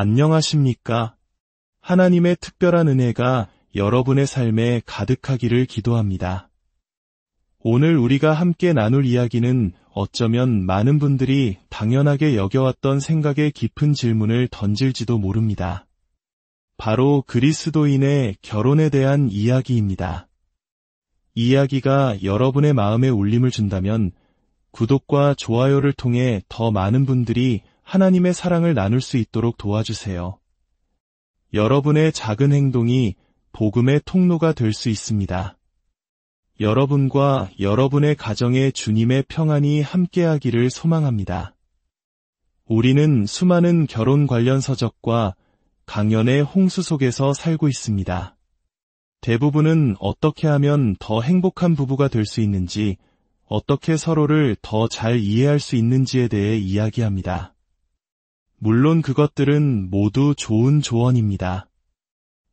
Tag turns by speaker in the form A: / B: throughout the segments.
A: 안녕하십니까? 하나님의 특별한 은혜가 여러분의 삶에 가득하기를 기도합니다. 오늘 우리가 함께 나눌 이야기는 어쩌면 많은 분들이 당연하게 여겨왔던 생각에 깊은 질문을 던질지도 모릅니다. 바로 그리스도인의 결혼에 대한 이야기입니다. 이 이야기가 여러분의 마음에 울림을 준다면 구독과 좋아요를 통해 더 많은 분들이 하나님의 사랑을 나눌 수 있도록 도와주세요. 여러분의 작은 행동이 복음의 통로가 될 수 있습니다. 여러분과 여러분의 가정에 주님의 평안이 함께하기를 소망합니다. 우리는 수많은 결혼 관련 서적과 강연의 홍수 속에서 살고 있습니다. 대부분은 어떻게 하면 더 행복한 부부가 될 수 있는지, 어떻게 서로를 더 잘 이해할 수 있는지에 대해 이야기합니다. 물론 그것들은 모두 좋은 조언입니다.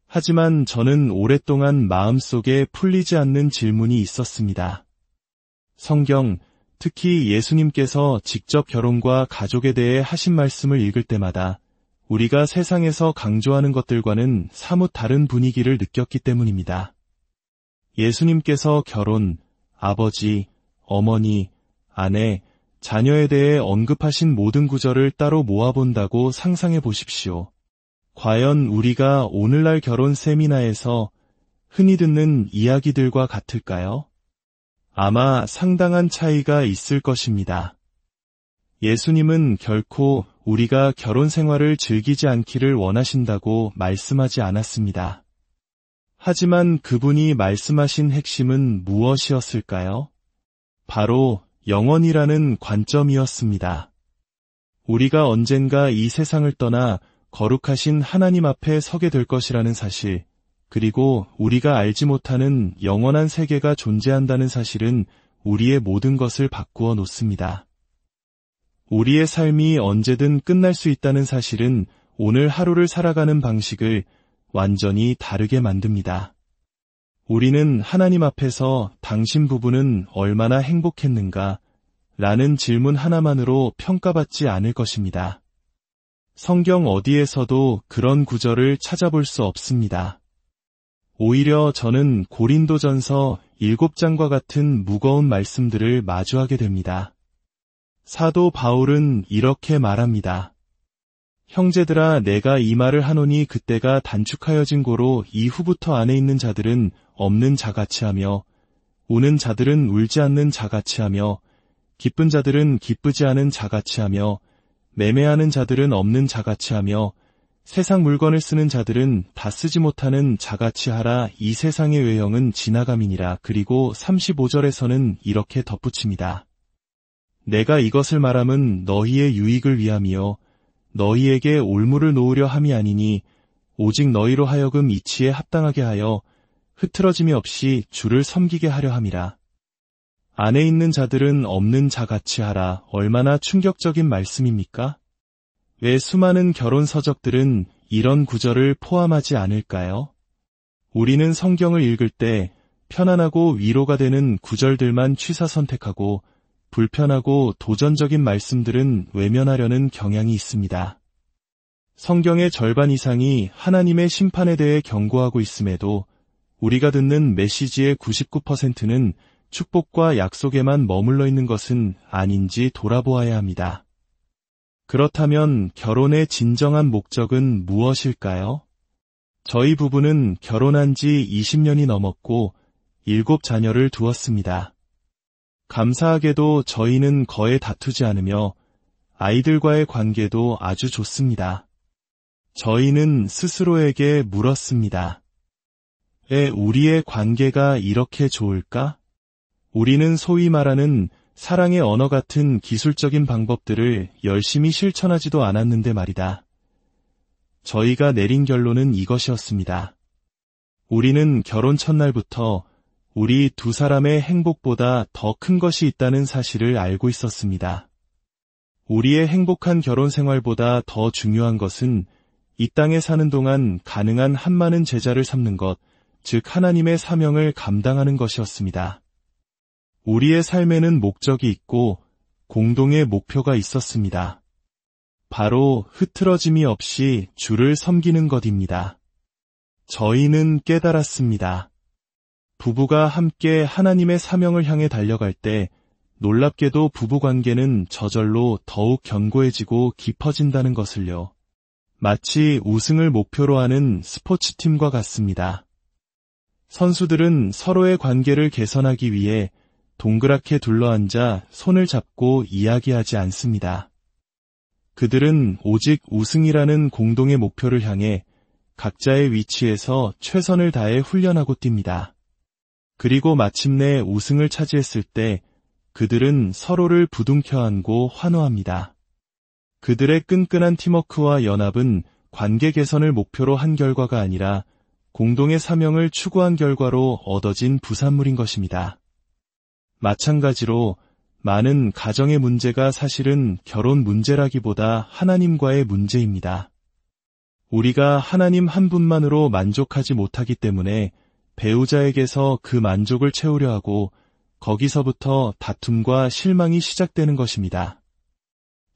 A: 하지만 저는 오랫동안 마음속에 풀리지 않는 질문이 있었습니다. 성경, 특히 예수님께서 직접 결혼과 가족에 대해 하신 말씀을 읽을 때마다 우리가 세상에서 강조하는 것들과는 사뭇 다른 분위기를 느꼈기 때문입니다. 예수님께서 결혼, 아버지, 어머니, 아내, 자녀에 대해 언급하신 모든 구절을 따로 모아본다고 상상해 보십시오. 과연 우리가 오늘날 결혼 세미나에서 흔히 듣는 이야기들과 같을까요? 아마 상당한 차이가 있을 것입니다. 예수님은 결코 우리가 결혼 생활을 즐기지 않기를 원하신다고 말씀하지 않았습니다. 하지만 그분이 말씀하신 핵심은 무엇이었을까요? 바로 영원이라는 관점이었습니다. 우리가 언젠가 이 세상을 떠나 거룩하신 하나님 앞에 서게 될 것이라는 사실, 그리고 우리가 알지 못하는 영원한 세계가 존재한다는 사실은 우리의 모든 것을 바꾸어 놓습니다. 우리의 삶이 언제든 끝날 수 있다는 사실은 오늘 하루를 살아가는 방식을 완전히 다르게 만듭니다. 우리는 하나님 앞에서 당신 부부는 얼마나 행복했는가? 라는 질문 하나만으로 평가받지 않을 것입니다. 성경 어디에서도 그런 구절을 찾아볼 수 없습니다. 오히려 저는 고린도전서 7장과 같은 무거운 말씀들을 마주하게 됩니다. 사도 바울은 이렇게 말합니다. 형제들아, 내가 이 말을 하노니 그때가 단축하여진 고로 이후부터 안에 있는 자들은 없는 자같이 하며, 우는 자들은 울지 않는 자같이 하며, 기쁜 자들은 기쁘지 않은 자같이 하며, 매매하는 자들은 없는 자같이 하며, 세상 물건을 쓰는 자들은 다 쓰지 못하는 자같이 하라. 이 세상의 외형은 지나감이니라. 그리고 35절에서는 이렇게 덧붙입니다. 내가 이것을 말함은 너희의 유익을 위함이요 너희에게 올무를 놓으려 함이 아니니 오직 너희로 하여금 이치에 합당하게 하여 흐트러짐이 없이 주를 섬기게 하려 함이라. 안에 있는 자들은 없는 자같이 하라. 얼마나 충격적인 말씀입니까? 왜 수많은 결혼 서적들은 이런 구절을 포함하지 않을까요? 우리는 성경을 읽을 때 편안하고 위로가 되는 구절들만 취사 선택하고 불편하고 도전적인 말씀들은 외면하려는 경향이 있습니다. 성경의 절반 이상이 하나님의 심판에 대해 경고하고 있음에도 우리가 듣는 메시지의 99%는 축복과 약속에만 머물러 있는 것은 아닌지 돌아보아야 합니다. 그렇다면 결혼의 진정한 목적은 무엇일까요? 저희 부부는 결혼한 지 20년이 넘었고 7자녀를 두었습니다. 감사하게도 저희는 거의 다투지 않으며 아이들과의 관계도 아주 좋습니다. 저희는 스스로에게 물었습니다. 왜 우리의 관계가 이렇게 좋을까? 우리는 소위 말하는 사랑의 언어 같은 기술적인 방법들을 열심히 실천하지도 않았는데 말이다. 저희가 내린 결론은 이것이었습니다. 우리는 결혼 첫날부터 우리 두 사람의 행복보다 더 큰 것이 있다는 사실을 알고 있었습니다. 우리의 행복한 결혼 생활보다 더 중요한 것은 이 땅에 사는 동안 가능한 한 많은 제자를 삼는 것, 즉 하나님의 사명을 감당하는 것이었습니다. 우리의 삶에는 목적이 있고 공동의 목표가 있었습니다. 바로 흐트러짐이 없이 주를 섬기는 것입니다. 저희는 깨달았습니다. 부부가 함께 하나님의 사명을 향해 달려갈 때 놀랍게도 부부관계는 저절로 더욱 견고해지고 깊어진다는 것을요. 마치 우승을 목표로 하는 스포츠팀과 같습니다. 선수들은 서로의 관계를 개선하기 위해 동그랗게 둘러앉아 손을 잡고 이야기하지 않습니다. 그들은 오직 우승이라는 공동의 목표를 향해 각자의 위치에서 최선을 다해 훈련하고 뜁니다. 그리고 마침내 우승을 차지했을 때 그들은 서로를 부둥켜 안고 환호합니다. 그들의 끈끈한 팀워크와 연합은 관계 개선을 목표로 한 결과가 아니라 공동의 사명을 추구한 결과로 얻어진 부산물인 것입니다. 마찬가지로 많은 가정의 문제가 사실은 결혼 문제라기보다 하나님과의 문제입니다. 우리가 하나님 한 분만으로 만족하지 못하기 때문에 배우자에게서 그 만족을 채우려 하고 거기서부터 다툼과 실망이 시작되는 것입니다.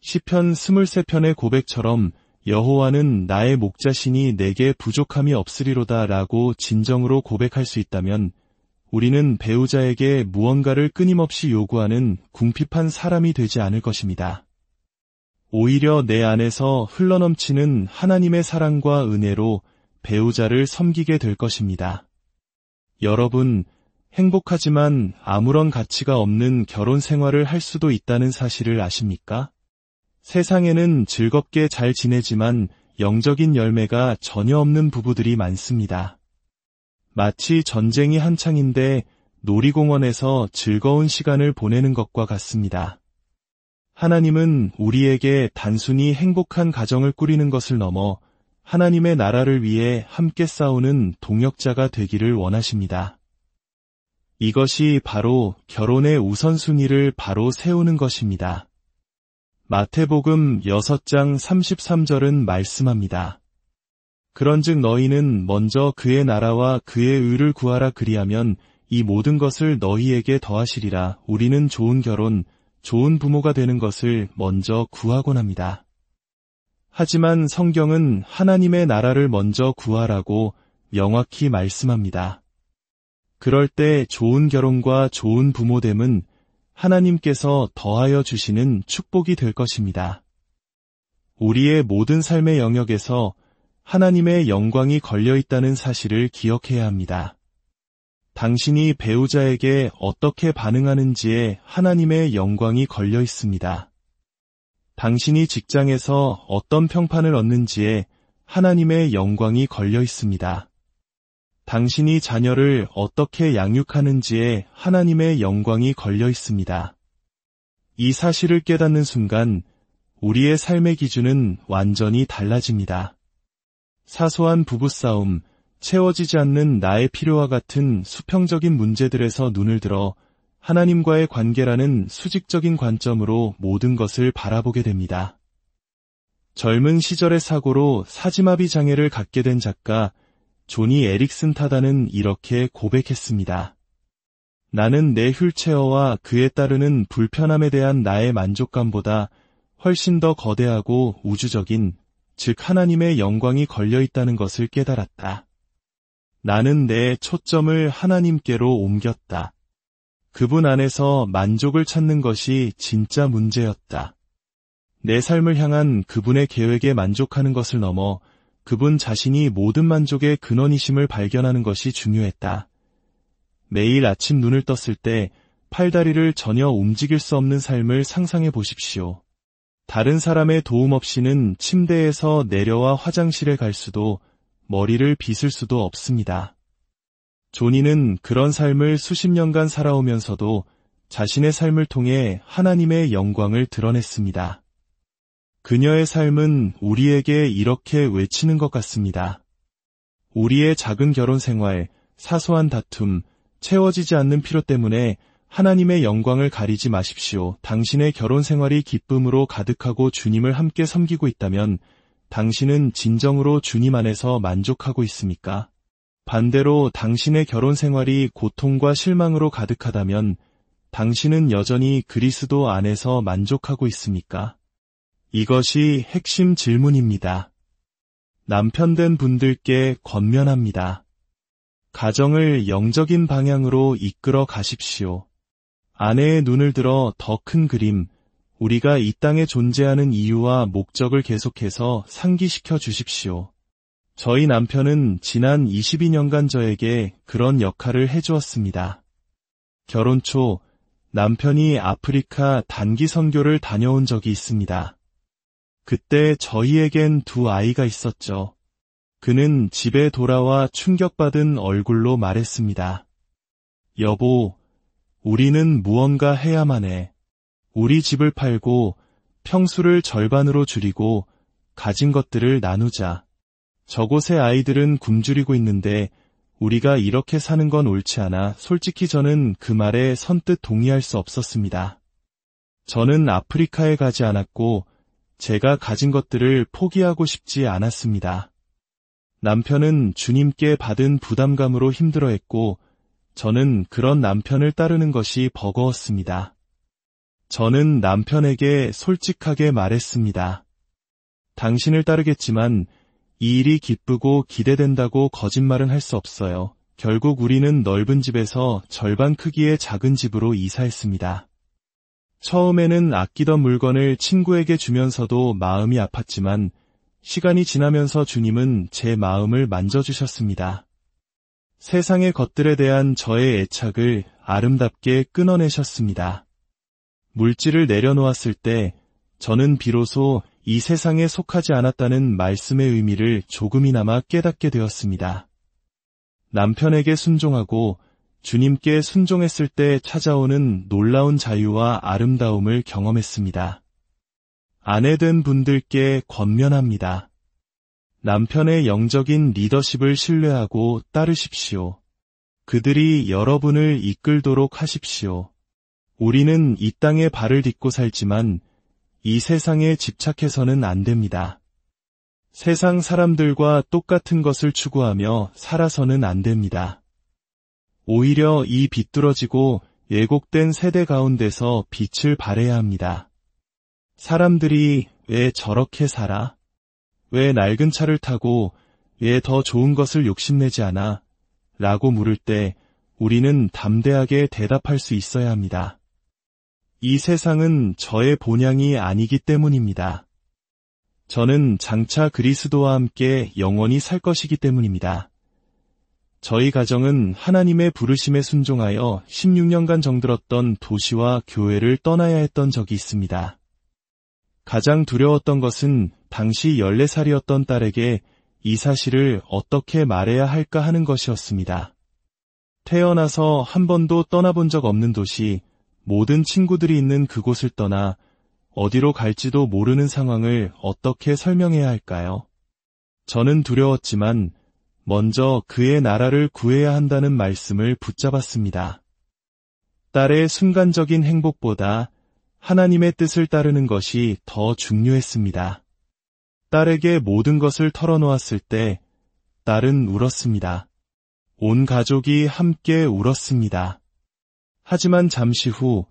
A: 시편 23편의 고백처럼 여호와는 나의 목자시니 내게 부족함이 없으리로다 라고 진정으로 고백할 수 있다면 우리는 배우자에게 무언가를 끊임없이 요구하는 궁핍한 사람이 되지 않을 것입니다. 오히려 내 안에서 흘러넘치는 하나님의 사랑과 은혜로 배우자를 섬기게 될 것입니다. 여러분, 행복하지만 아무런 가치가 없는 결혼 생활을 할 수도 있다는 사실을 아십니까? 세상에는 즐겁게 잘 지내지만 영적인 열매가 전혀 없는 부부들이 많습니다. 마치 전쟁이 한창인데 놀이공원에서 즐거운 시간을 보내는 것과 같습니다. 하나님은 우리에게 단순히 행복한 가정을 꾸리는 것을 넘어 하나님의 나라를 위해 함께 싸우는 동역자가 되기를 원하십니다. 이것이 바로 결혼의 우선순위를 바로 세우는 것입니다. 마태복음 6장 33절은 말씀합니다. 그런즉 너희는 먼저 그의 나라와 그의 의를 구하라 그리하면 이 모든 것을 너희에게 더하시리라. 우리는 좋은 결혼, 좋은 부모가 되는 것을 먼저 구하곤 합니다. 하지만 성경은 하나님의 나라를 먼저 구하라고 명확히 말씀합니다. 그럴 때 좋은 결혼과 좋은 부모됨은 하나님께서 더하여 주시는 축복이 될 것입니다. 우리의 모든 삶의 영역에서 하나님의 영광이 걸려 있다는 사실을 기억해야 합니다. 당신이 배우자에게 어떻게 반응하는지에 하나님의 영광이 걸려 있습니다. 당신이 직장에서 어떤 평판을 얻는지에 하나님의 영광이 걸려 있습니다. 당신이 자녀를 어떻게 양육하는지에 하나님의 영광이 걸려 있습니다. 이 사실을 깨닫는 순간 우리의 삶의 기준은 완전히 달라집니다. 사소한 부부싸움, 채워지지 않는 나의 필요와 같은 수평적인 문제들에서 눈을 들어 하나님과의 관계라는 수직적인 관점으로 모든 것을 바라보게 됩니다. 젊은 시절의 사고로 사지마비 장애를 갖게 된 작가 조니 에릭슨 타다는 이렇게 고백했습니다. 나는 내 휠체어와 그에 따르는 불편함에 대한 나의 만족감보다 훨씬 더 거대하고 우주적인, 즉 하나님의 영광이 걸려 있다는 것을 깨달았다. 나는 내 초점을 하나님께로 옮겼다. 그분 안에서 만족을 찾는 것이 진짜 문제였다. 내 삶을 향한 그분의 계획에 만족하는 것을 넘어 그분 자신이 모든 만족의 근원이심을 발견하는 것이 중요했다. 매일 아침 눈을 떴을 때 팔다리를 전혀 움직일 수 없는 삶을 상상해 보십시오. 다른 사람의 도움 없이는 침대에서 내려와 화장실에 갈 수도 머리를 빗을 수도 없습니다. 조니는 그런 삶을 수십 년간 살아오면서도 자신의 삶을 통해 하나님의 영광을 드러냈습니다. 그녀의 삶은 우리에게 이렇게 외치는 것 같습니다. 우리의 작은 결혼 생활, 사소한 다툼, 채워지지 않는 필요 때문에 하나님의 영광을 가리지 마십시오. 당신의 결혼 생활이 기쁨으로 가득하고 주님을 함께 섬기고 있다면 당신은 진정으로 주님 안에서 만족하고 있습니까? 반대로 당신의 결혼 생활이 고통과 실망으로 가득하다면 당신은 여전히 그리스도 안에서 만족하고 있습니까? 이것이 핵심 질문입니다. 남편 된 분들께 권면합니다. 가정을 영적인 방향으로 이끌어 가십시오. 아내의 눈을 들어 더 큰 그림, 우리가 이 땅에 존재하는 이유와 목적을 계속해서 상기시켜 주십시오. 저희 남편은 지난 22년간 저에게 그런 역할을 해주었습니다. 결혼 초 남편이 아프리카 단기 선교를 다녀온 적이 있습니다. 그때 저희에겐 두 아이가 있었죠. 그는 집에 돌아와 충격받은 얼굴로 말했습니다. 여보, 우리는 무언가 해야만 해. 우리 집을 팔고 평수를 절반으로 줄이고 가진 것들을 나누자. 저곳의 아이들은 굶주리고 있는데 우리가 이렇게 사는 건 옳지 않아. 솔직히 저는 그 말에 선뜻 동의할 수 없었습니다. 저는 아프리카에 가지 않았고 제가 가진 것들을 포기하고 싶지 않았습니다. 남편은 주님께 받은 부담감으로 힘들어했고 저는 그런 남편을 따르는 것이 버거웠습니다. 저는 남편에게 솔직하게 말했습니다. 당신을 따르겠지만 이 일이 기쁘고 기대된다고 거짓말은 할 수 없어요. 결국 우리는 넓은 집에서 절반 크기의 작은 집으로 이사했습니다. 처음에는 아끼던 물건을 친구에게 주면서도 마음이 아팠지만 시간이 지나면서 주님은 제 마음을 만져주셨습니다. 세상의 것들에 대한 저의 애착을 아름답게 끊어내셨습니다. 물질을 내려놓았을 때 저는 비로소 이 세상에 속하지 않았다는 말씀의 의미를 조금이나마 깨닫게 되었습니다. 남편에게 순종하고 주님께 순종했을 때 찾아오는 놀라운 자유와 아름다움을 경험했습니다. 아내된 분들께 권면합니다. 남편의 영적인 리더십을 신뢰하고 따르십시오. 그들이 여러분을 이끌도록 하십시오. 우리는 이 땅에 발을 딛고 살지만 이 세상에 집착해서는 안 됩니다. 세상 사람들과 똑같은 것을 추구하며 살아서는 안 됩니다. 오히려 이 비뚤어지고 왜곡된 세대 가운데서 빛을 발해야 합니다. 사람들이 왜 저렇게 살아? 왜 낡은 차를 타고 왜 더 좋은 것을 욕심내지 않아? 라고 물을 때 우리는 담대하게 대답할 수 있어야 합니다. 이 세상은 저의 본향이 아니기 때문입니다. 저는 장차 그리스도와 함께 영원히 살 것이기 때문입니다. 저희 가정은 하나님의 부르심에 순종하여 16년간 정들었던 도시와 교회를 떠나야 했던 적이 있습니다. 가장 두려웠던 것은 당시 14살이었던 딸에게 이 사실을 어떻게 말해야 할까 하는 것이었습니다. 태어나서 한 번도 떠나본 적 없는 도시, 모든 친구들이 있는 그곳을 떠나 어디로 갈지도 모르는 상황을 어떻게 설명해야 할까요? 저는 두려웠지만 먼저 그의 나라를 구해야 한다는 말씀을 붙잡았습니다. 딸의 순간적인 행복보다 하나님의 뜻을 따르는 것이 더 중요했습니다. 딸에게 모든 것을 털어놓았을 때 딸은 울었습니다. 온 가족이 함께 울었습니다. 하지만 잠시 후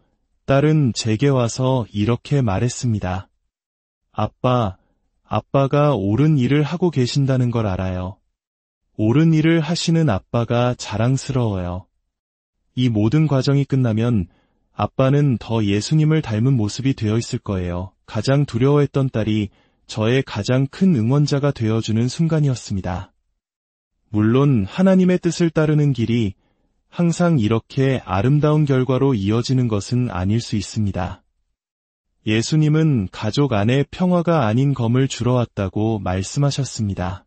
A: 딸은 제게 와서 이렇게 말했습니다. 아빠가 옳은 일을 하고 계신다는 걸 알아요. 옳은 일을 하시는 아빠가 자랑스러워요. 이 모든 과정이 끝나면 아빠는 더 예수님을 닮은 모습이 되어 있을 거예요. 가장 두려워했던 딸이 저의 가장 큰 응원자가 되어주는 순간이었습니다. 물론 하나님의 뜻을 따르는 길이 항상 이렇게 아름다운 결과로 이어지는 것은 아닐 수 있습니다. 예수님은 가족 안에 평화가 아닌 검을 주러 왔다고 말씀하셨습니다.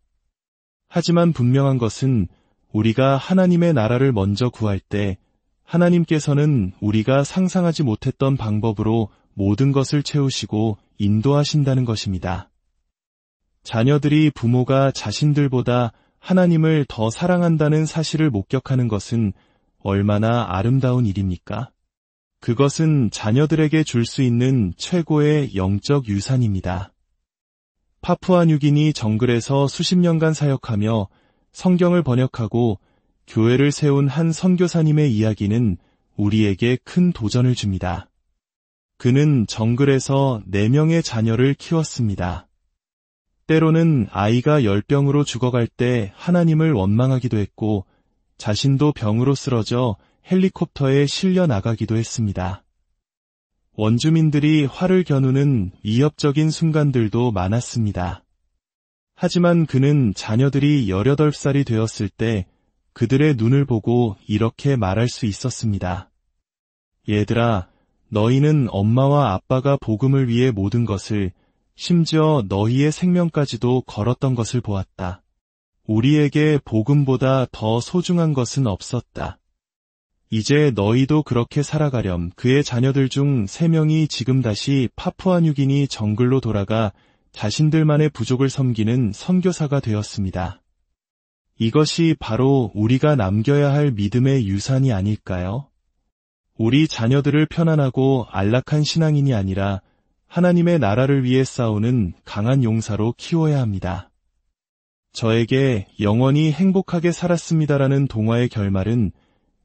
A: 하지만 분명한 것은 우리가 하나님의 나라를 먼저 구할 때 하나님께서는 우리가 상상하지 못했던 방법으로 모든 것을 채우시고 인도하신다는 것입니다. 자녀들이 부모가 자신들보다 하나님을 더 사랑한다는 사실을 목격하는 것은 얼마나 아름다운 일입니까? 그것은 자녀들에게 줄 수 있는 최고의 영적 유산입니다. 파푸아뉴기니 정글에서 수십 년간 사역하며 성경을 번역하고 교회를 세운 한 선교사님의 이야기는 우리에게 큰 도전을 줍니다. 그는 정글에서 4명의 자녀를 키웠습니다. 때로는 아이가 열병으로 죽어갈 때 하나님을 원망하기도 했고 자신도 병으로 쓰러져 헬리콥터에 실려 나가기도 했습니다. 원주민들이 화를 겨누는 위협적인 순간들도 많았습니다. 하지만 그는 자녀들이 18살이 되었을 때 그들의 눈을 보고 이렇게 말할 수 있었습니다. 얘들아, 너희는 엄마와 아빠가 복음을 위해 모든 것을, 심지어 너희의 생명까지도 걸었던 것을 보았다. 우리에게 복음보다 더 소중한 것은 없었다. 이제 너희도 그렇게 살아가렴. 그의 자녀들 중 3명이 지금 다시 파푸아뉴기니 정글로 돌아가 자신들만의 부족을 섬기는 선교사가 되었습니다. 이것이 바로 우리가 남겨야 할 믿음의 유산이 아닐까요? 우리 자녀들을 편안하고 안락한 신앙인이 아니라 하나님의 나라를 위해 싸우는 강한 용사로 키워야 합니다. 저에게 영원히 행복하게 살았습니다라는 동화의 결말은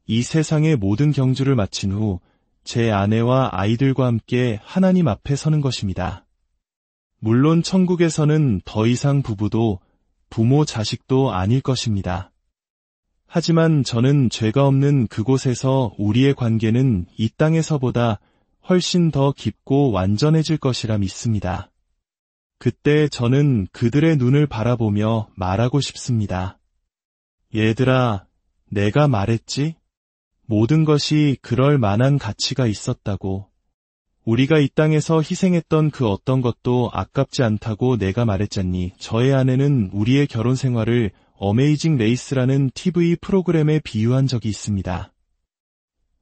A: 이 세상의 모든 경주를 마친 후 제 아내와 아이들과 함께 하나님 앞에 서는 것입니다. 물론 천국에서는 더 이상 부부도 부모 자식도 아닐 것입니다. 하지만 저는 죄가 없는 그곳에서 우리의 관계는 이 땅에서보다 훨씬 더 깊고 완전해질 것이라 믿습니다. 그때 저는 그들의 눈을 바라보며 말하고 싶습니다. 얘들아, 내가 말했지? 모든 것이 그럴 만한 가치가 있었다고. 우리가 이 땅에서 희생했던 그 어떤 것도 아깝지 않다고 내가 말했잖니. 저의 아내는 우리의 결혼 생활을 어메이징 레이스라는 TV 프로그램에 비유한 적이 있습니다.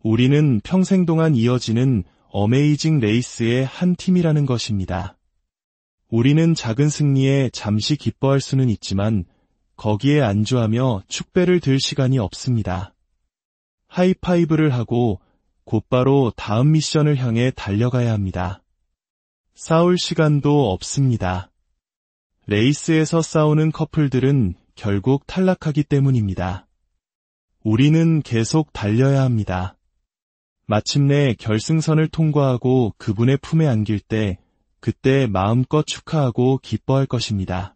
A: 우리는 평생 동안 이어지는 어메이징 레이스의 한 팀이라는 것입니다. 우리는 작은 승리에 잠시 기뻐할 수는 있지만 거기에 안주하며 축배를 들 시간이 없습니다. 하이파이브를 하고 곧바로 다음 미션을 향해 달려가야 합니다. 싸울 시간도 없습니다. 레이스에서 싸우는 커플들은 결국 탈락하기 때문입니다. 우리는 계속 달려야 합니다. 마침내 결승선을 통과하고 그분의 품에 안길 때 그때 마음껏 축하하고 기뻐할 것입니다.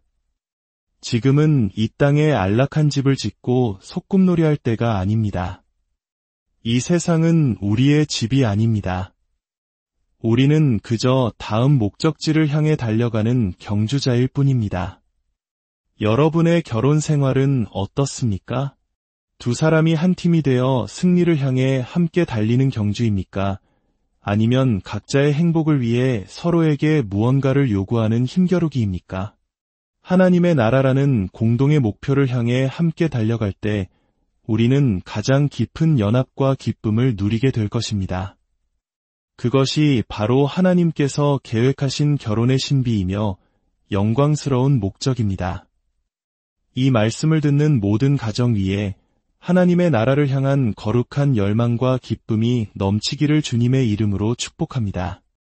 A: 지금은 이 땅에 안락한 집을 짓고 소꿉놀이할 때가 아닙니다. 이 세상은 우리의 집이 아닙니다. 우리는 그저 다음 목적지를 향해 달려가는 경주자일 뿐입니다. 여러분의 결혼 생활은 어떻습니까? 두 사람이 한 팀이 되어 승리를 향해 함께 달리는 경주입니까? 아니면 각자의 행복을 위해 서로에게 무언가를 요구하는 힘겨루기입니까? 하나님의 나라라는 공동의 목표를 향해 함께 달려갈 때 우리는 가장 깊은 연합과 기쁨을 누리게 될 것입니다. 그것이 바로 하나님께서 계획하신 결혼의 신비이며 영광스러운 목적입니다. 이 말씀을 듣는 모든 가정 위에 하나님의 나라를 향한 거룩한 열망과 기쁨이 넘치기를 주님의 이름으로 축복합니다.